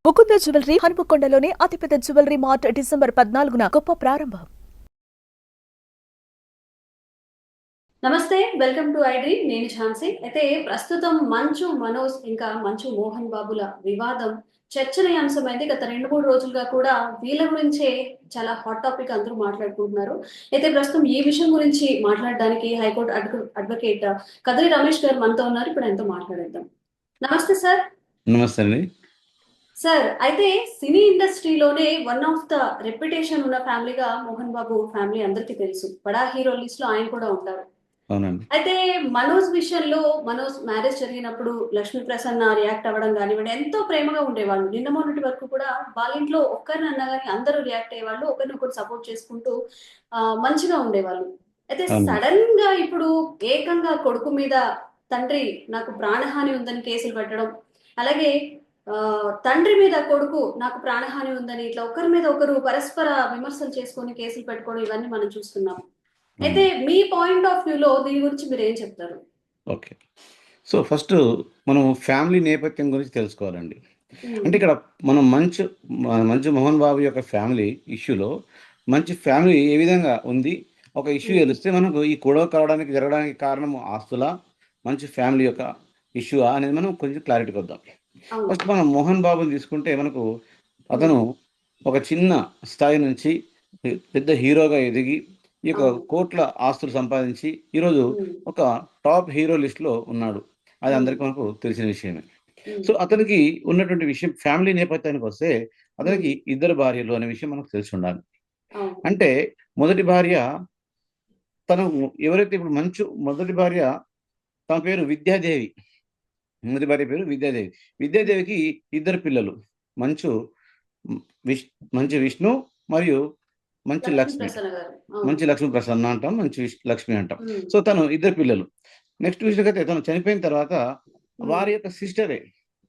Mukunda jewellery హనుమకొండలోని అతిపెద్ద jewellery mart December 14న గొప్ప ప్రారంభం. నమస్తే, వెల్కమ్ టు ఐడ్రీ. నేను ఝాన్సీ. అయితే ప్రస్తుతం మంచు మనోజ్ ఇంకా మంచు మోహన్ బాబుల వివాదం చర్చనీయాంశమైంది. గత 2-3 రోజులుగా కూడా వీళ్ళ గురించే చాలా హాట్ టాపిక్ అందరూ మాట్లాడుకుంటున్నారు. అయితే ప్రస్తుతం ఈ విషయం గురించి మాట్లాడడానికి హైకోర్టు అడ్వకేట్ కదిరి రమేష్ గారు మనతో ఉన్నారు. ఇప్పుడు ఆయనతో మాట్లాడేద్దాం. నమస్తే సార్. నమస్తే అండి సార్. అయితే సినీ ఇండస్ట్రీలోనే వన్ ఆఫ్ ద రెప్యుటేషన్ ఉన్న ఫ్యామిలీగా మోహన్ బాబు ఫ్యామిలీ అందరికీ తెలుసు. బడా హీరో లిస్ట్ లో ఆయన కూడా ఉంటారు. అవునండి. అయితే మనోజ్ విషయంలో, మనోజ్ మ్యారేజ్ జరిగినప్పుడు లక్ష్మీ ప్రసన్న రియాక్ట్ అవ్వడం కానివ్వండి, ఎంతో ప్రేమగా ఉండేవాళ్ళు. నిన్న మొన్నటి వరకు కూడా వాళ్ళ ఇంట్లో ఒక్కరిని అన్నా కానీ అందరూ రియాక్ట్ అయ్యేవాళ్ళు, ఒకరినొకరు సపోర్ట్ చేసుకుంటూ మంచిగా ఉండేవాళ్ళు. అయితే సడన్ గా ఇప్పుడు ఏకంగా కొడుకు మీద తండ్రి నాకు ప్రాణహాని ఉందని కేసులు పెట్టడం, అలాగే తండ్రి మీద కొడుకు నాకు ప్రాణహాని ఉందని ఇట్లా ఒకరి మీద ఒకరు పరస్పర విమర్శలు చేసుకొని కేసులు పెట్టుకోవడం, ఇవన్నీ మనం చూస్తున్నాం. అయితే మీ పాయింట్ ఆఫ్ వ్యూలో దీని గురించి మీరు ఏం చెప్తారు? ఓకే. సో ఫస్ట్ మనం ఫ్యామిలీ నేపథ్యం గురించి తెలుసుకోవాలండి. అంటే ఇక్కడ మనం మంచు మోహన్ బాబు యొక్క ఫ్యామిలీ ఇష్యూలో మంచి ఫ్యామిలీ ఏ విధంగా ఉంది, ఒక ఇష్యూ తెలిస్తే మనకు ఈ గొడవ జరగడానికి కారణం ఆస్తుల, మంచి ఫ్యామిలీ యొక్క ఇష్యూ అనేది మనం కొంచెం క్లారిటీకి వద్దాం. ఫస్ట్ మనం మోహన్ బాబుని తీసుకుంటే మనకు అతను ఒక చిన్న స్థాయి నుంచి పెద్ద హీరోగా ఎదిగి ఈ యొక్క కోట్ల ఆస్తులు సంపాదించి ఈరోజు ఒక టాప్ హీరో లిస్ట్ లో ఉన్నాడు. అది అందరికీ మనకు తెలిసిన విషయమే. సో అతనికి ఉన్నటువంటి విషయం, ఫ్యామిలీ నేపథ్యానికి వస్తే అతనికి 2 భార్యలు అనే విషయం మనకు తెలిసి ఉండాలి. అంటే మొదటి భార్య తను ఎవరైతే ఇప్పుడు మొదటి భార్య తన పేరు విద్యాదేవి. మొదటి భార్య పేరు విద్యాదేవి. విద్యాదేవికి 2 పిల్లలు, మంచు విష్ణు మరియు మంచి లక్ష్మి. మంచి లక్ష్మి ప్రసన్న అంటాం, మంచి లక్ష్మి అంటాం. సో తను 2 పిల్లలు. నెక్స్ట్ విషయం, తను చనిపోయిన తర్వాత వారి యొక్క సిస్టరే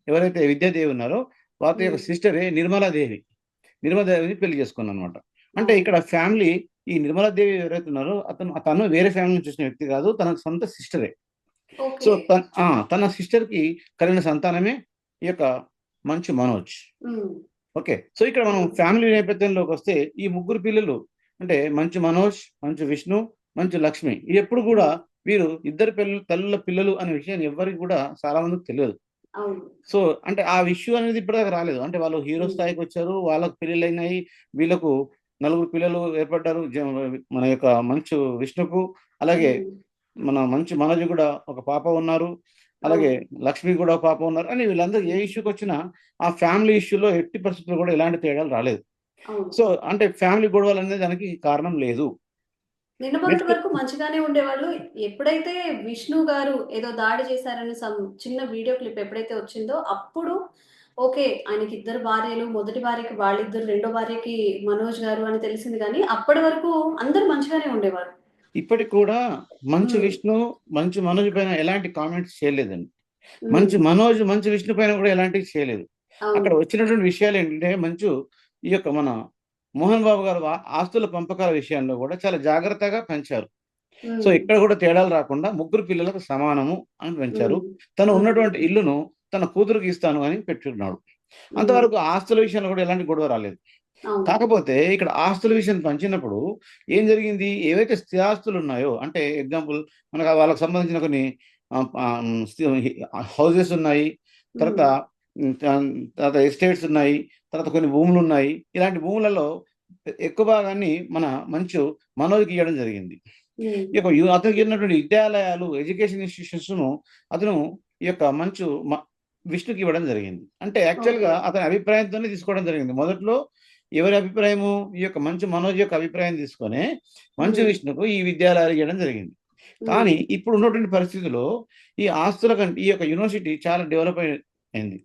ఎవరైతే విద్యాదేవి ఉన్నారో వారి యొక్క సిస్టరే నిర్మలాదేవిని పెళ్లి చేసుకున్నాను అనమాట. అంటే ఇక్కడ ఫ్యామిలీ, ఈ నిర్మలాదేవి ఎవరైతే ఉన్నారో తను వేరే ఫ్యామిలీ నుంచి వచ్చిన వ్యక్తి కాదు, తన సొంత సిస్టరే. సో తన సిస్టర్ కి కలిగిన సంతానమే ఈ యొక్క మంచు మనోజ్. ఓకే. సో ఇక్కడ మనం ఫ్యామిలీ నేపథ్యంలోకి వస్తే ఈ 3 పిల్లలు అంటే మంచు మనోజ్, మంచు విష్ణు, మంచు లక్ష్మి, ఎప్పుడు కూడా వీరు 2 తల్లుల పిల్లలు అనే విషయాన్ని ఎవరికి కూడా చాలా మందికి తెలియదు. సో అంటే ఆ విషయం అనేది ఇప్పటిదాకా రాలేదు. అంటే వాళ్ళు హీరో స్థాయికి వచ్చారు, వాళ్ళకు పెళ్ళిళ్ళు అయినాయి, వీళ్ళకు 4 పిల్లలు ఏర్పడ్డారు. మన యొక్క మంచు విష్ణుకు, అలాగే మన మంచు మనోజ్ కూడా ఒక పాప ఉన్నారు, అలాగే లక్ష్మి కూడా పాప ఉన్నారు. అని వీళ్ళందరూ ఏ ఇష్యూకి వచ్చినా ఆ ఫ్యామిలీ ఇష్యూలో ఎట్టి పరిస్థితుల్లో కూడా ఎలాంటి తేడాలు రాలేదు. సో అంటే ఫ్యామిలీ గొడవలు అనేది దానికి కారణం లేదు. నిన్న మొన్నటి వరకు మంచిగానే ఉండేవాళ్ళు. ఎప్పుడైతే విష్ణు గారు ఏదో దాడి చేశారని చిన్న వీడియో క్లిప్ ఎప్పుడైతే వచ్చిందో అప్పుడు ఓకే, ఆయనకి 2 భార్యలు, మొదటి భార్యకి వాళ్ళిద్దరు, రెండో భార్యకి మనోజ్ గారు అని తెలిసింది. కానీ అప్పటి వరకు అందరూ మంచిగానే ఉండేవారు. ఇప్పటికి కూడా మంచు విష్ణు, మంచు మనోజ్ పైన ఎలాంటి కామెంట్స్ చేయలేదండి. మంచు విష్ణు పైన కూడా ఎలాంటివి చేయలేదు. అక్కడ వచ్చినటువంటి విషయాలు ఏంటంటే ఈ యొక్క మన మోహన్ బాబు గారు ఆస్తుల పంపకాల విషయంలో కూడా చాలా జాగ్రత్తగా పెంచారు. సో ఇక్కడ కూడా తేడాలు రాకుండా 3 పిల్లలకు సమానము అని పెంచారు. తను ఉన్నటువంటి ఇల్లును తన కూతురుకి ఇస్తాను అని పెట్టుకున్నాడు. అంతవరకు ఆస్తుల విషయంలో కూడా ఎలాంటి గొడవ రాలేదు. కాకపోతే ఇక్కడ ఆస్తుల విషయం పంచినప్పుడు ఏం జరిగింది, ఏవైతే స్థిరాస్తులు ఉన్నాయో, అంటే ఎగ్జాంపుల్ మనకు వాళ్ళకి సంబంధించిన కొన్ని హౌసెస్ ఉన్నాయి, తర్వాత ఎస్టేట్స్ ఉన్నాయి, తర్వాత కొన్ని భూములు ఉన్నాయి. ఇలాంటి భూములలో ఎక్కువ భాగాన్ని మంచు మనోజ్కి ఇవ్వడం జరిగింది. ఈ యొక్క అతనికి ఉన్నటువంటి విద్యాలయాలు, ఎడ్యుకేషన్ ఇన్స్టిట్యూషన్స్ ను అతను ఈ యొక్క మంచు విష్ణుకి ఇవ్వడం జరిగింది. అంటే యాక్చువల్గా అతని అభిప్రాయంతోనే తీసుకోవడం జరిగింది. మొదట్లో ఎవరి అభిప్రాయము, ఈ యొక్క మంచు మనోజ్ యొక్క అభిప్రాయం తీసుకొని మంచు విష్ణుకు ఈ విద్యాలయాలు ఇవ్వడం జరిగింది. కానీ ఇప్పుడు ఉన్నటువంటి పరిస్థితుల్లో ఈ ఆస్తుల కంటే ఈ యొక్క యూనివర్సిటీ చాలా డెవలప్ అయింది.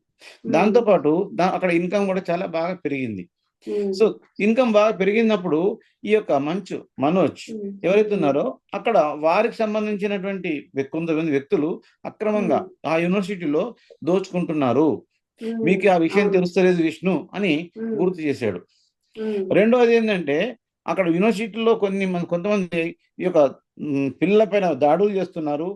దాంతోపాటు అక్కడ ఇన్కమ్ కూడా చాలా బాగా పెరిగింది. సో ఇన్కమ్ బాగా పెరిగినప్పుడు ఈ యొక్క మంచు మనోజ్ ఎవరైతే ఉన్నారో అక్కడ వారికి సంబంధించినటువంటి కొంతమంది వ్యక్తులు అక్రమంగా ఆ యూనివర్సిటీలో దోచుకుంటున్నారు, మీకు ఆ విషయం తెలుస్తలేదు విష్ణు అని గుర్తు చేశాడు. రెండోది ఏంటంటే అక్కడ యూనివర్సిటీలో కొంతమంది ఈ యొక్క పిల్లల పైన దాడులు చేస్తున్నారు,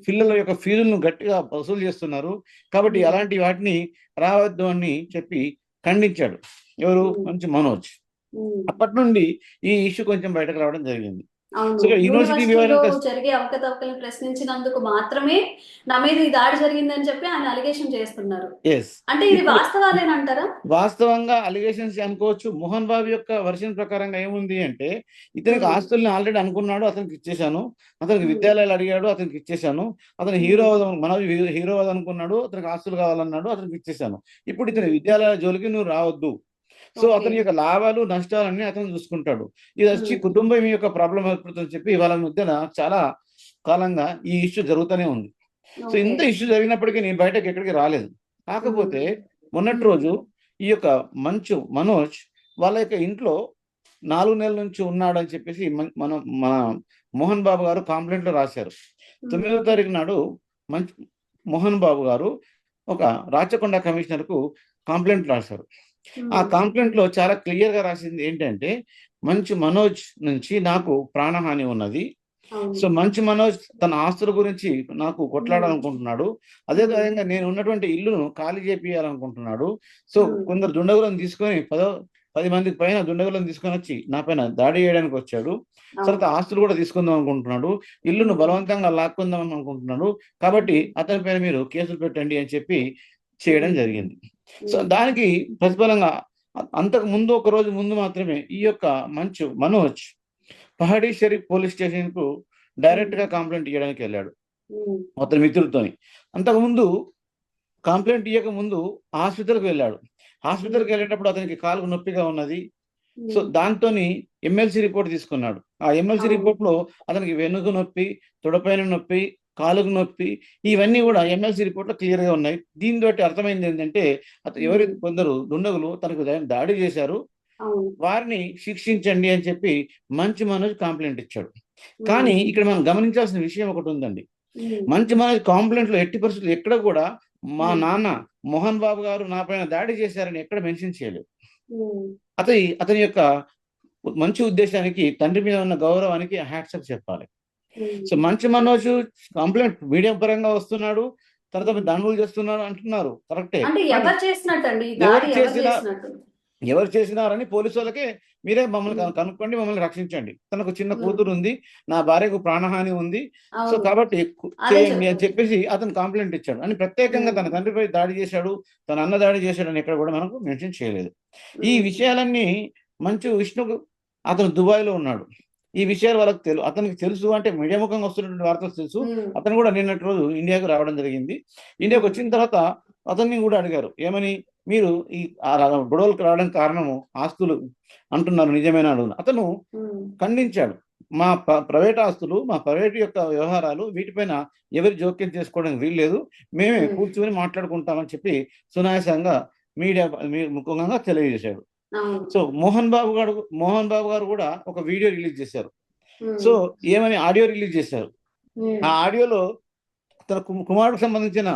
పిల్లల యొక్క ఫీజులను గట్టిగా వసూలు చేస్తున్నారు, కాబట్టి అలాంటి వాటిని రావద్దు అని చెప్పి ఖండించాడు. ఎవరు? మంచి మనోజ్. అప్పటి నుండి ఈ ఇష్యూ కొంచెం బయటకు రావడం జరిగింది. అవును. సో యూనివర్సిటీ యూనివర్సిటీలో జరిగే అవకతవకలను ప్రశ్నించినందుకు మాత్రమే నా మీద ఈ దాడి జరిగిందని చెప్పి ఆయన అలిగేషన్ చేస్తున్నారు. అంటే ఇది వాస్తవాలేనంటారా? వాస్తవంగా అలిగేషన్స్ అనుకోవచ్చు. మోహన్ బాబు యొక్క వర్షన్ ప్రకారంగా ఏముంది అంటే, ఇతనికి ఆస్తుల్ని ఆల్రెడీ అనుకున్నాడు, అతనికి ఇచ్చేశాను. అతనికి విద్యాలయాలు అడిగాడు, అతనికి ఇచ్చేశాను. అతను హీరో మనోజ్ హీరో అనుకున్నాడు, అతనికి ఆస్తులు కావాలన్నాడు, అతనికి ఇచ్చేశాను. ఇప్పుడు ఇతని విద్యాలయాల జోలికి నువ్వు రావద్దు. సో అతని యొక్క లాభాలు నష్టాలన్నీ అతను చూసుకుంటాడు. ఇది వచ్చి కుటుంబం యొక్క ప్రాబ్లం అవుతుందని చెప్పి వాళ్ళ మధ్యన చాలా కాలంగా ఈ ఇష్యూ జరుగుతూనే ఉంది. సో ఇంత ఇష్యూ జరిగినప్పటికీ నేను బయటకు ఎక్కడికి రాలేదు. కాకపోతే మొన్నటి రోజు ఈ యొక్క మనోజ్ వాళ్ళ యొక్క ఇంట్లో 4 నెలల నుంచి ఉన్నాడు అని చెప్పేసి మన మోహన్ బాబు గారు కంప్లైంట్ లో రాశారు. 9వ తారీఖు నాడు మోహన్ బాబు గారు ఒక రాచకొండ కమిషనర్ కు కంప్లైంట్ రాశారు. ఆ కంప్లైంట్ లో చాలా క్లియర్ గా రాసింది ఏంటంటే, మనోజ్ నుంచి నాకు ప్రాణహాని ఉన్నది. సో మనోజ్ తన ఆస్తుల గురించి నాకు కొట్లాడాలనుకుంటున్నాడు. అదే విధంగా నేను ఉన్నటువంటి ఇల్లును ఖాళీ చేపియాలనుకుంటున్నాడు. సో కొందరు దుండగులను తీసుకొని 10 మందికి పైన దుండగులను తీసుకొని వచ్చి నా పైన దాడి చేయడానికి వచ్చాడు. తర్వాత ఆస్తులు కూడా తీసుకుందాం అనుకుంటున్నాడు. ఇల్లును బలవంతంగా లాక్కుందాం అనుకుంటున్నాడు. కాబట్టి అతని పైన మీరు కేసులు పెట్టండి అని చెప్పి చేయడం జరిగింది. సో దానికి ప్రతిఫలంగా అంతకు ముందు ఒక రోజు ముందు మాత్రమే ఈ యొక్క మనోజ్ పహాడీ షరీఫ్ పోలీస్ స్టేషన్ కు డైరెక్ట్ గా కంప్లైంట్ ఇవ్వడానికి వెళ్ళాడు అతని మిత్రుడితోని. అంతకుముందు కంప్లైంట్ ఇవ్వక ముందు హాస్పిటల్కి వెళ్ళాడు. హాస్పిటల్కి వెళ్ళేటప్పుడు అతనికి కాలుకు నొప్పిగా ఉన్నది. సో దాంతో ఎమ్మెల్సీ రిపోర్ట్ తీసుకున్నాడు. ఆ ఎమ్మెల్సీ రిపోర్ట్ లో అతనికి వెనుక నొప్పి, తొడపైన నొప్పి, కాలుకు నొప్పి, ఇవన్నీ కూడా ఎమ్మెల్సీ రిపోర్ట్ లో క్లియర్ గా ఉన్నాయి. దీని తోటి అర్థమైంది ఏంటంటే, కొందరు దుండగులు తనకు దాడి చేశారు, వారిని శిక్షించండి అని చెప్పి మనోజ్ కంప్లైంట్ ఇచ్చాడు. కానీ ఇక్కడ మనం గమనించాల్సిన విషయం ఒకటి ఉందండి. మనోజ్ కంప్లైంట్ లో ఎట్టి పరిస్థితులు ఎక్కడ కూడా మా నాన్న మోహన్ బాబు గారు నా పైన దాడి చేశారని ఎక్కడ మెన్షన్ చేయలేదు. అతని యొక్క మంచి ఉద్దేశానికి, తండ్రి మీద ఉన్న గౌరవానికి హ్యాట్సప్ చెప్పాలి. సో మనోజ్ కంప్లైంట్ మీడియా పరంగా వస్తున్నాడు, తర్వాత దండులు చేస్తున్నాడు అంటున్నారు, కరెక్టే. ఎవరు చేసినారని పోలీసు వాళ్ళకే మీరే మమ్మల్ని కనుక్కోండి, మమ్మల్ని రక్షించండి, తనకు చిన్న కూతురు ఉంది, నా భార్యకు ప్రాణహాని ఉంది, సో కాబట్టి చేయండి అని చెప్పేసి అతను కంప్లైంట్ ఇచ్చాడు. అని ప్రత్యేకంగా తన తండ్రిపై దాడి చేశాడు, తన అన్న దాడి చేశాడు అని ఎక్కడ కూడా మనకు మెన్షన్ చేయలేదు. ఈ విషయాలన్నీ విష్ణు అతను దుబాయ్ లో ఉన్నాడు. ఈ విషయాలు వాళ్ళకి అతనికి తెలుసు, అంటే మీడియా ముఖంగా వస్తున్నటువంటి వార్తలు తెలుసు. అతను కూడా నిన్నటి రోజు ఇండియాకు రావడం జరిగింది. ఇండియాకు వచ్చిన తర్వాత అతన్ని కూడా అడిగారు, ఏమని, మీరు ఈ గొడవలకు రావడానికి కారణము ఆస్తులు అంటున్నారు, నిజమేనా అడుగును. అతను ఖండించాడు, మా ప్రైవేట్ ఆస్తులు, మా ప్రైవేట్ యొక్క వ్యవహారాలు, వీటిపైన ఎవరి జోక్యం చేసుకోవడానికి వీల్లేదు, మేమే కూర్చొని మాట్లాడుకుంటామని చెప్పి సునాయాసంగా మీడియా ముఖంగా తెలియజేశాడు. సో మోహన్ బాబు గారు కూడా ఒక వీడియో రిలీజ్ చేశారు. సో ఏమని ఆడియో రిలీజ్ చేశారు. ఆ ఆడియోలో తన కుమారుడికి సంబంధించిన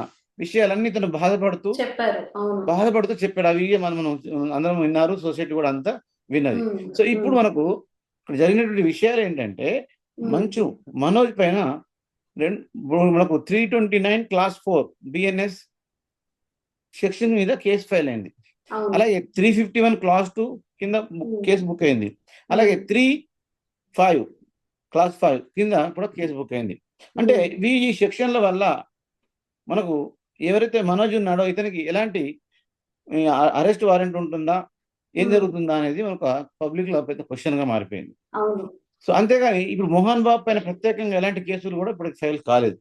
విషయాలన్నీ తను బాధపడుతూ చెప్పాడు. ఆ వీడియో మనం అందరం విన్నారు, సొసైటీ కూడా అంతా విన్నది. సో ఇప్పుడు మనకు జరిగినటువంటి విషయాలు ఏంటంటే, మనోజ్ పైన మనకు 329 Class 4 BNS సెక్షన్ మీద కేసు ఫైల్ అయింది. అలాగే 351 Class 2 కింద కేసు బుక్ అయింది. అలాగే 3-5 Class 5 కింద కూడా కేసు బుక్ అయింది. అంటే ఈ సెక్షన్ల వల్ల మనకు ఎవరైతే మనోజ్ ఉన్నాడో ఇతనికి ఎలాంటి అరెస్ట్ వారెంట్ ఉంటుందా, ఏం జరుగుతుందా అనేది మనకు పబ్లిక్ లో పెద్ద క్వశ్చన్ గా మారిపోయింది. సో అంతేగాని ఇప్పుడు మోహన్ బాబు పైన ప్రత్యేకంగా ఎలాంటి కేసులు కూడా ఇప్పుడు ఫైల్ కాలేదు.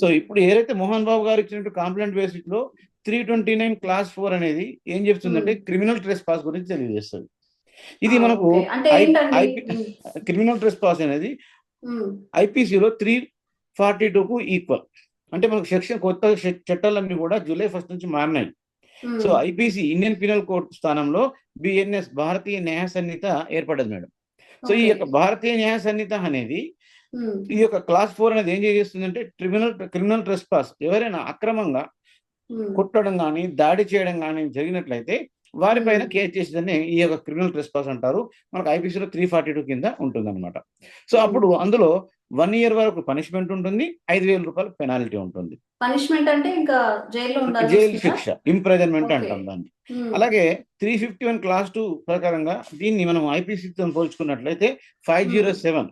సో ఇప్పుడు ఏదైతే మోహన్ బాబు గారు ఇచ్చినట్టు కంప్లైంట్ బేసిస్ లో 329 Class 4 అనేది ఏం చెప్తుందంటే, క్రిమినల్ ట్రెస్ పాస్ గురించి తెలియజేస్తుంది. ఇది మనకు క్రిమినల్ ట్రెస్ పాస్ అనేది ఐపీసీలో 342కు ఈక్వల్. అంటే మనకు సెక్షన్ కొత్త చట్టాలన్నీ కూడా July 1 నుంచి మారినాయి. So IPC Indian penal code స్థానంలో బిఎన్ఎస్ భారతీయ న్యాయ సంహిత ఏర్పడ్డది మేడం. సో ఈ యొక్క భారతీయ న్యాయ సంహిత అనేది ఈ యొక్క Class 4 అనేది ఏం చేస్తుందంటే, క్రిమినల్ ట్రెస్ పాస్ ఎవరైనా అక్రమంగా కొట్టడం కానీ దాడి చేయడం కానీ జరిగినట్లయితే వారిపైన కేసు చేసేదాన్ని ఈ యొక్క క్రిమినల్ ట్రెస్పాస్ అంటారు. మనకు ఐపీసీలో 342 కింద ఉంటుందన్నమాట. సో అప్పుడు అందులో 1 year వరకు పనిష్మెంట్ ఉంటుంది, 5,000 రూపాయలు పెనాల్టీ ఉంటుంది. పనిష్మెంట్ అంటే ఇంకా జైల్లో ఉండాల్సి జైలు వస్తుందా? శిక్ష, ఇంప్రెజన్మెంట్ ఓకే. అంటాం దాన్ని. ఉమ్, అలాగే 351 క్లాస్ 2 ప్రకారంగా దీన్ని మనం ఐపీసీతో పోల్చుకున్నట్లయితే 507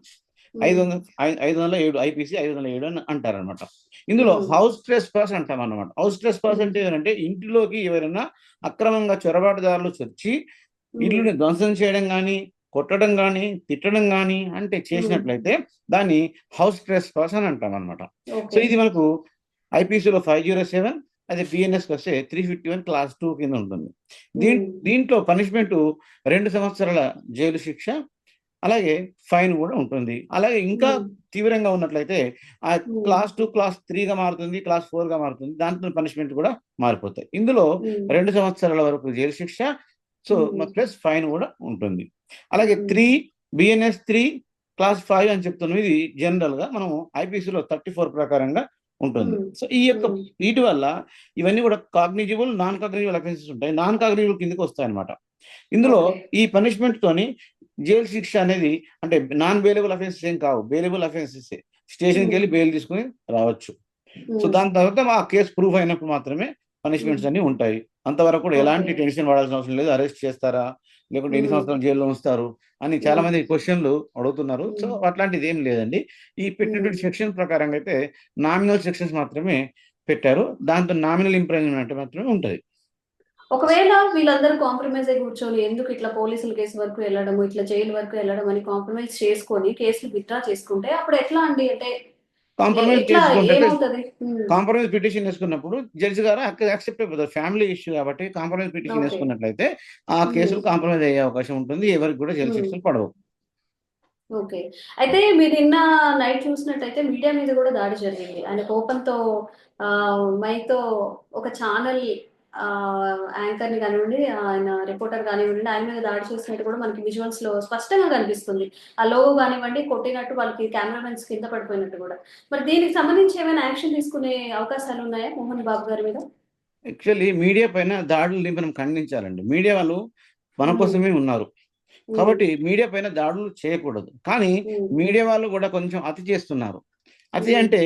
507 ఐపీసీ 507 అని అంటారనమాట. ఇందులో ఉమ్, హౌస్ ట్రెస్ పాస్ అంటాం అన్నమాట. హౌస్ ట్రెస్ పాస్ అంటే ఏంటంటే ఇంటిలోకి ఎవరైనా అక్రమంగా చొరబాటుదారులు వచ్చి ఇల్లుని ధ్వంసం చేయడం కానీ, కొట్టడం కానీ, తిట్టడం కానీ అంటే చేసినట్లయితే దాన్ని హౌస్ ట్రెస్ పాస్ అని అంటాం అనమాట. So okay. ఇది మనకు ఐపీసీలో 507, అదే బిఎన్ఎస్కి వస్తే 351 క్లాస్ 2 కింద ఉంటుంది. దీంట్లో పనిష్మెంట్ 2 సంవత్సరాల జైలు శిక్ష, అలాగే ఫైన్ కూడా ఉంటుంది. అలాగే ఇంకా తీవ్రంగా ఉన్నట్లయితే ఆ క్లాస్ 2 క్లాస్ 3గా మారుతుంది, క్లాస్ 4గా మారుతుంది. దాంట్లో పనిష్మెంట్ కూడా మారిపోతాయి. ఇందులో 2 సంవత్సరాల వరకు జైలు శిక్ష, సో ప్లస్ ఫైన్ కూడా ఉంటుంది. అలాగే బిఎన్ఎస్ 3 క్లాస్ 5 అని చెప్తున్నాం. ఇది జనరల్ గా మనం ఐపీసీలో 34 ప్రకారంగా ఉంటుంది. సో ఈ యొక్క వీటి వల్ల ఇవన్నీ కూడా కాగ్నిజిబుల్, నాన్ కాగ్నిజిబుల్ అఫెన్సెస్ ఉంటాయి. నాన్ కాగ్నిజిబుల్ కిందకి వస్తాయి అనమాట. ఇందులో ఈ పనిష్మెంట్ తోని జైలు శిక్ష అనేది అంటే నాన్ బెయిలబుల్ అఫెన్సెస్ ఏం కావు, బెయిలబుల్ అఫెన్సెస్. స్టేషన్కి వెళ్ళి బెయిల్ తీసుకుని రావచ్చు. సో దాని తర్వాత ఆ కేసు ప్రూఫ్ అయినప్పుడు మాత్రమే పనిష్మెంట్స్ అన్ని ఉంటాయి. అంతవరకు కూడా ఎలాంటి టెన్షన్ పడాల్సిన అవసరం లేదు. అరెస్ట్ చేస్తారా, లేకుంటే ఎన్ని సంవత్సరాలు జైల్లో ఉంచుతారు అని చాలా మంది క్వశ్చన్లు అడుగుతున్నారు. సో అట్లాంటిది ఏం లేదండి. ఈ పెట్టినటువంటి సెక్షన్ ప్రకారంగా అయితే నామినల్ సెక్షన్స్ మాత్రమే పెట్టారు. దాంతో నామినల్ ఇంప్రైజ్మెంట్ మాత్రమే ఉంటుంది. ఒకవేళ వీళ్ళందరూ కాంప్రమైజ్ అయి కూర్చొని ఎందుకు ఇట్లా పోలీసుల కేసు వరకు వెళ్ళడము, ఇట్లా జైలు వరకు వెళ్ళడం అని కాంప్రమైజ్ చేసుకొని కేసులు విత్డ్రా చేసుకుంటే అప్పుడు ఎట్లా అండి? అంటే కాంప్రమైజ్ ఎట్లా చేసుకుంటే ఏమవుతుంది? కాంప్రమైజ్ పిటిషన్ వేసుకున్నప్పుడు జడ్జి గారు యాక్సెప్ట్ అయిపోతారు. ఫ్యామిలీ ఇష్యూ కాబట్టి కాంప్రమైజ్ పిటిషన్ ఓకే. వేసుకున్నట్లయితే ఆ కేసులు కాంప్రమైజ్ అయ్యే అవకాశం ఉంటుంది. ఎవరికి కూడా జైలు శిక్షలు పడవు. ఓకే. అయితే మీరు నిన్న నైట్ చూసినట్టయితే మీడియా మీద కూడా దాడి జరిగింది. ఆయన కోపంతో మైక్‌తో ఒక ఛానల్ యాంకర్‌ని కానివ్వండి, ఆయన రిపోర్టర్ కానివ్వండి, ఆయన మీద దాడి చేసినట్టు కూడా మనకి విజువల్స్‌లో స్పష్టంగా కనిపిస్తుంది. ఆ లోగో కానివ్వండి, కొట్టినట్టు వాళ్ళకి కెమెరామెన్స్ కింద పడిపోయినట్టు కూడా. మరి దీనికి సంబంధించి ఏమైనా యాక్షన్ తీసుకునే అవకాశాలు ఉన్నాయా మోహన్ బాబు గారి మీద? యాక్చువల్లీ మీడియా పైన దాడుల్ని మనం ఖండించాలండి. మీడియా వాళ్ళు మన కోసమే ఉన్నారు కాబట్టి మీడియా పైన దాడులు చేయకూడదు. కానీ మీడియా వాళ్ళు కూడా కొంచెం అతి చేస్తున్నారు. అతి అంటే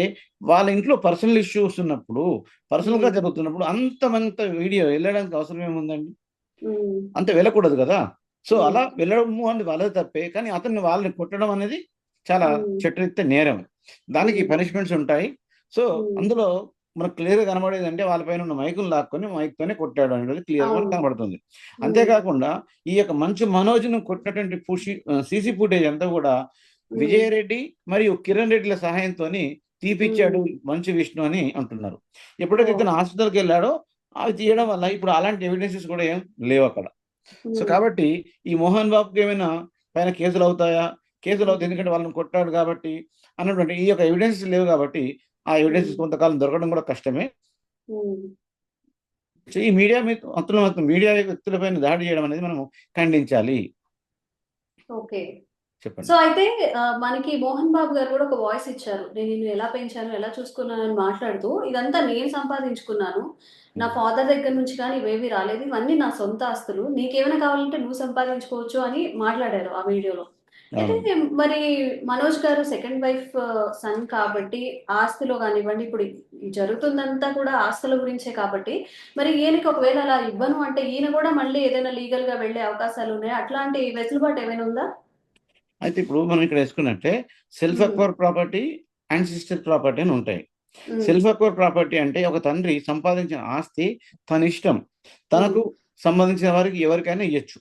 వాళ్ళ ఇంట్లో పర్సనల్ ఇష్యూస్ ఉన్నప్పుడు, పర్సనల్ గా జరుగుతున్నప్పుడు అంత వీడియో వెళ్ళడానికి అవసరం ఏముందండి? అంత వెళ్ళకూడదు కదా. సో అలా వెళ్ళడము అనేది వాళ్ళది తప్పే. కానీ వాళ్ళని కొట్టడం అనేది చాలా చట్టరీత్యా నేరం. దానికి పనిష్మెంట్స్ ఉంటాయి. సో అందులో మనకు క్లియర్ గా కనబడేది అంటే వాళ్ళపైన ఉన్న మైకును లాక్కొని మైక్తోనే కొట్టాడు అనేది క్లియర్ గా కనబడుతుంది. అంతేకాకుండా ఈ యొక్క మంచు మనోజ్ను కొట్టినటువంటి సీసీ ఫుటేజ్ అంతా కూడా విజయరెడ్డి మరియు కిరణ్ రెడ్డిల సహాయంతో తీపిచ్చాడు మంచు విష్ణు అని అంటున్నారు. ఎప్పుడైతే ఇతను హాస్పిటల్కి వెళ్ళాడో అవి తీయడం వల్ల ఇప్పుడు అలాంటి ఎవిడెన్సెస్ కూడా ఏం లేవు అక్కడ. సో కాబట్టి ఈ మోహన్ బాబుకి ఏమైనా పైన కేసులు అవుతాయా? కేసులు అవుతాయి, ఎందుకంటే వాళ్ళని కొట్టాడు కాబట్టి అన్నటువంటి ఈ యొక్క ఎవిడెన్సెస్ లేవు కాబట్టి ఆ ఎవిడెన్సెస్ కొంతకాలం దొరకడం కూడా కష్టమే. సో ఈ మీడియా మీడియా వ్యక్తులపైన దాడి చేయడం అనేది మనం ఖండించాలి. ఓకే. చెప్పండి. సో అయితే మనకి మోహన్ బాబు గారు కూడా ఒక వాయిస్ ఇచ్చారు. నేను నిన్ను ఎలా పెంచాను, ఎలా చూసుకున్నాను అని మాట్లాడుతూ, ఇదంతా నేను సంపాదించుకున్నాను. నా ఫాదర్ దగ్గర నుంచి కానీ ఇవేవి రాలేదు. ఇవన్నీ నా సొంత ఆస్తులు. నీకేమైనా కావాలంటే నువ్వు సంపాదించుకోవచ్చు అని మాట్లాడారు ఆ వీడియోలో. అయితే మరి మనోజ్ గారు సెకండ్ వైఫ్ సన్ కాబట్టి ఆస్తిలో కానివ్వండి, ఇప్పుడు జరుగుతుందంతా కూడా ఆస్తుల గురించే కాబట్టి, మరి ఈయనకి ఒకవేళ అలా ఇవ్వను అంటే ఈయన కూడా మళ్ళీ ఏదైనా లీగల్ గా వెళ్ళే అవకాశాలు ఉన్నాయా? అట్లాంటి వెసులుబాటు ఏమైనా ఉందా? అయితే ఇప్పుడు మనం ఇక్కడ వేసుకున్నట్టే self acquire property and sister property అని ఉంటాయి. సెల్ఫ్ అక్వైర్ ప్రాపర్టీ అంటే ఒక తండ్రి సంపాదించిన ఆస్తి తన ఇష్టం, తనకు సంబంధించిన వారికి ఎవరికైనా ఇవ్వచ్చు.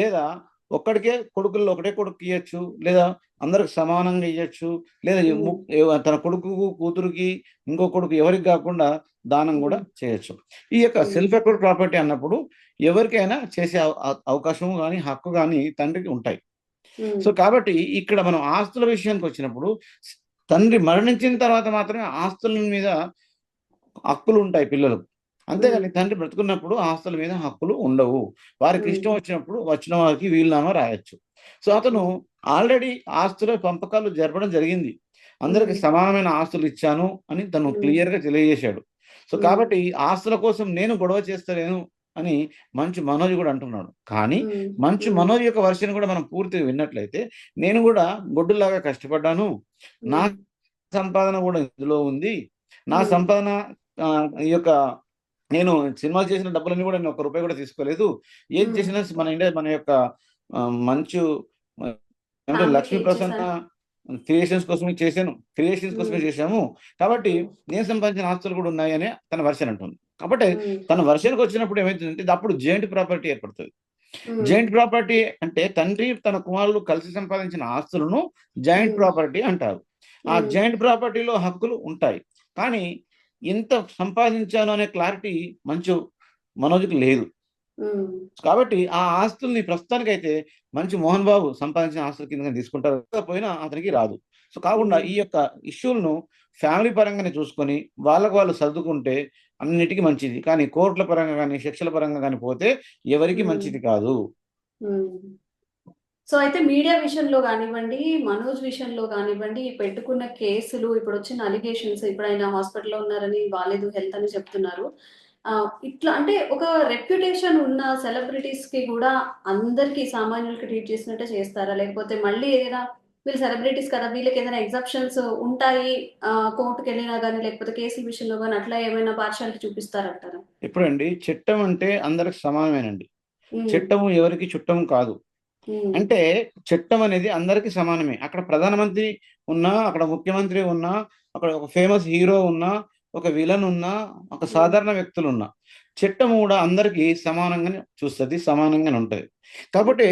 లేదా కొడుకుల్లో ఒకటే కొడుకు ఇవ్వచ్చు, లేదా అందరికి సమానంగా ఇవ్వచ్చు, లేదా తన కొడుకు కూతురుకి ఇంకో కొడుకు ఎవరికి కాకుండా దానం కూడా చేయొచ్చు. ఈ యొక్క సెల్ఫ్ అక్వైర్ ప్రాపర్టీ అన్నప్పుడు ఎవరికైనా చేసే అవకాశం కానీ హక్కు కానీ తండ్రికి ఉంటాయి. సో కాబట్టి ఇక్కడ మనం ఆస్తుల విషయానికి వచ్చినప్పుడు తండ్రి మరణించిన తర్వాత మాత్రమే ఆస్తుల మీద హక్కులు ఉంటాయి పిల్లలకు. అంతేగాని తండ్రి బ్రతుకున్నప్పుడు ఆస్తుల మీద హక్కులు ఉండవు. వారికి ఇష్టం వచ్చిన వారికి వీలునామా రాయొచ్చు. సో అతను ఆల్రెడీ ఆస్తుల పంపకాలు జరపడం జరిగింది. అందరికి సమానమైన ఆస్తులు ఇచ్చాను అని తను క్లియర్ గా తెలియజేశాడు. సో కాబట్టి ఆస్తుల కోసం నేను గొడవ చేస్తలేను అని మంచు మనోజ్ కూడా అంటున్నాడు. కానీ మంచు మనోజ్ యొక్క వర్షన్ కూడా మనం పూర్తిగా విన్నట్లయితే, నేను కూడా గొడ్డులాగా కష్టపడ్డాను, నా సంపాదన కూడా ఇందులో ఉంది, నా సంపాదన ఈ యొక్క నేను సినిమాలు చేసిన డబ్బులన్నీ కూడా నేను ఒక్క రూపాయి కూడా తీసుకోలేదు, ఏది చేసినా మన యొక్క మంచు అంటే లక్ష్మీ ప్రసన్న క్రియేషన్స్ కోసమే చేశాము, కాబట్టి నేను సంపాదించిన ఆస్తులు కూడా ఉన్నాయి అని తన వర్షన్ అంటుంది. కాబట్టి తన వర్షన్కి వచ్చినప్పుడు ఏమైతుందంటే అప్పుడు జాయింట్ ప్రాపర్టీ ఏర్పడుతుంది. జాయింట్ ప్రాపర్టీ అంటే తండ్రి తన కుమారులు కలిసి సంపాదించిన ఆస్తులను జాయింట్ ప్రాపర్టీ అంటారు. ఆ జాయింట్ ప్రాపర్టీలో హక్కులు ఉంటాయి, కానీ ఎంత సంపాదించాను అనే క్లారిటీ మంచు మనోజ్కి లేదు. కాబట్టి ఆ ఆస్తుల్ని ప్రస్తుతానికైతే మంచు మోహన్ బాబు సంపాదించిన ఆస్తుల కింద తీసుకుంటారు, పోయినా అతనికి రాదు. సో కాకుండా ఈ యొక్క ఇష్యూలను ఫ్యామిలీ పరంగానే చూసుకొని వాళ్ళకు వాళ్ళు సర్దుకుంటే అన్నిటికీ మంచిది, కానీ కోర్టుల పరంగా కానీ శిక్షల పరంగా కానీ పోతే ఎవరికి మంచిది కాదు. సో అయితే మీడియా విషయంలో కానివ్వండి, మనోజ్ విషయంలో కానివ్వండి, పెట్టుకున్న కేసులు, ఇప్పుడు వచ్చిన అలిగేషన్స్, ఇప్పుడు ఆయన హాస్పిటల్లో ఉన్నారని, బాలేదు హెల్త్ అని చెప్తున్నారు. ఇట్లా అంటే ఒక రెప్యుటేషన్ ఉన్న సెలబ్రిటీస్ కి కూడా అందరికి సామాన్యులకి ట్రీట్ చేసినట్టే చేస్తారా? లేకపోతే మళ్ళీ ఏదైనా వీళ్ళు సెలబ్రిటీస్ కదా, వీళ్ళకి ఏదైనా ఎగ్జెప్షన్స్ ఉంటాయి కోర్టుకి వెళ్ళినా కానీ, లేకపోతే కేసుల విషయంలో కానీ అట్లా ఏమైనా పార్షాలిటీ చూపిస్తారంటారా? ఇప్పుడండి చట్టం అంటే అందరికి సమానమేనండి. చట్టము ఎవరికి చుట్టం కాదు. అంటే చట్టం అనేది అందరికీ సమానమే. అక్కడ ప్రధానమంత్రి ఉన్నా, అక్కడ ముఖ్యమంత్రి ఉన్నా, అక్కడ ఒక ఫేమస్ హీరో ఉన్నా, ఒక విలన్ ఉన్నా, ఒక సాధారణ వ్యక్తులు ఉన్నా, చట్టం కూడా అందరికీ సమానంగానే చూస్తుంది, సమానంగానే ఉంటుంది. కాబట్టి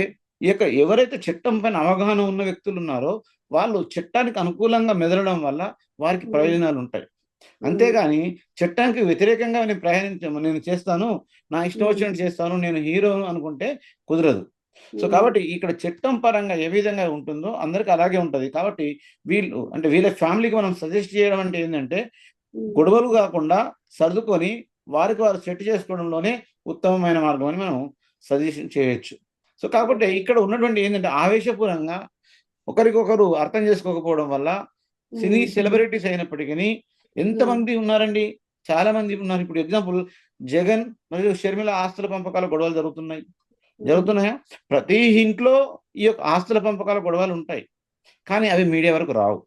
ఎవరైతే చట్టం పైన అవగాహన ఉన్న వ్యక్తులు ఉన్నారో వాళ్ళు చట్టానికి అనుకూలంగా మెదలడం వల్ల వారికి ప్రయోజనాలు ఉంటాయి. అంతేగాని చట్టానికి వ్యతిరేకంగా నేను చేస్తాను, నా ఇష్టం వచ్చినట్టు చేస్తాను, నేను హీరోను అనుకుంటే కుదరదు. సో కాబట్టి ఇక్కడ చట్టం పరంగా ఏ విధంగా ఉంటుందో అందరికి అలాగే ఉంటది. కాబట్టి వీళ్ళ ఫ్యామిలీకి మనం సజెస్ట్ చేయడం అంటే ఏంటంటే, గొడవలు కాకుండా సర్దుకొని వారికి వారు సెట్ చేసుకోవడంలోనే ఉత్తమమైన మార్గం అని మనం సజెషన్ చేయొచ్చు. సో కాబట్టి ఇక్కడ ఉన్నటువంటి ఏంటంటే ఆవేశపూర్వంగా ఒకరికొకరు అర్థం చేసుకోకపోవడం వల్ల సినీ సెలబ్రిటీస్ అయినప్పటికీ ఎంతమంది ఉన్నారండి, చాలా మంది ఉన్నారు. ఇప్పుడు ఎగ్జాంపుల్ జగన్ మరియు షర్మిల ఆస్తుల పంపకాల గొడవలు జరుగుతున్నాయా? ప్రతి ఇంట్లో ఈ యొక్క ఆస్తుల పంపకాల గొడవలు ఉంటాయి, కానీ అవి మీడియా వరకు రావు.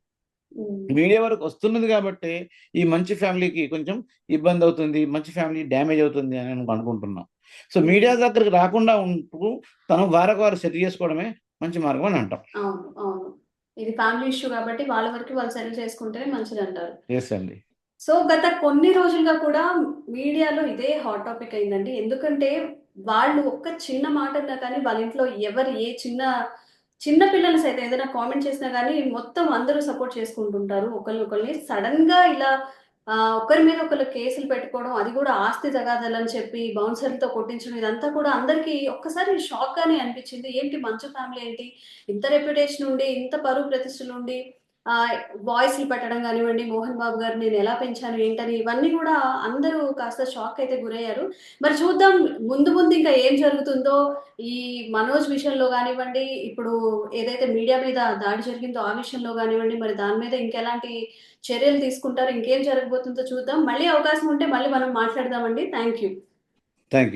మీడియా వరకు వస్తున్నది కాబట్టి ఈ మంచి ఫ్యామిలీకి కొంచెం ఇబ్బంది అవుతుంది, మంచి ఫ్యామిలీ డ్యామేజ్ అవుతుంది అని అనుకుంటున్నాం. సో మీడియా దగ్గరకు రాకుండా ఉంటూ వారు సెట్ చేసుకోవడమే మంచి మార్గం అని అంటాం. ఇది ఫ్యామిలీ ఇష్యూ కాబట్టి వాళ్ళ వరకు వాళ్ళు సెటిల్ చేసుకుంటేనే మంచిది అంటారు. ఎస్ అండి. సో గత కొన్ని రోజులుగా కూడా మీడియాలో ఇదే హాట్ టాపిక్ అయిందండి. ఎందుకంటే వాళ్ళు ఒక్క చిన్న మాట అన్నా కానీ వాళ్ళ ఇంట్లో ఎవరు ఏ చిన్న పిల్లలు సైతం ఏదైనా కామెంట్ చేసినా కానీ మొత్తం అందరూ సపోర్ట్ చేసుకుంటుంటారు ఒకరిని. సడన్ గా ఇలా ఒకరి మీద ఒకరు కేసులు పెట్టుకోవడం, అది కూడా ఆస్తి తగాదాలని చెప్పి బౌన్సర్లతో కొట్టించడం, ఇదంతా కూడా అందరికి ఒక్కసారి షాక్ గానే అనిపించింది. ఏంటి మంచు ఫ్యామిలీ ఏంటి ఇంత రెప్యుటేషన్ ఉండి, ఇంత పరువు ప్రతిష్టలు ఉండి వాయిస్లు పెట్టడం కానివ్వండి, మోహన్ బాబు గారు నేను ఎలా పెంచాను ఏంటని, ఇవన్నీ కూడా అందరూ కాస్త షాక్ అయితే గురయ్యారు. మరి చూద్దాం ముందు ఇంకా ఏం జరుగుతుందో ఈ మనోజ్ విషయంలో కానివ్వండి, ఇప్పుడు ఏదైతే మీడియా మీద దాడి జరిగిందో ఆ విషయంలో కానివ్వండి, మరి దాని మీద ఇంకెలాంటి చర్యలు తీసుకుంటారు, ఇంకేం జరగబోతుందో చూద్దాం. మళ్ళీ అవకాశం ఉంటే మళ్ళీ మనం మాట్లాడదామండి. థ్యాంక్ యూ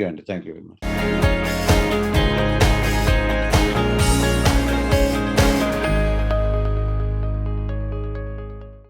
అండి. Thank you very much.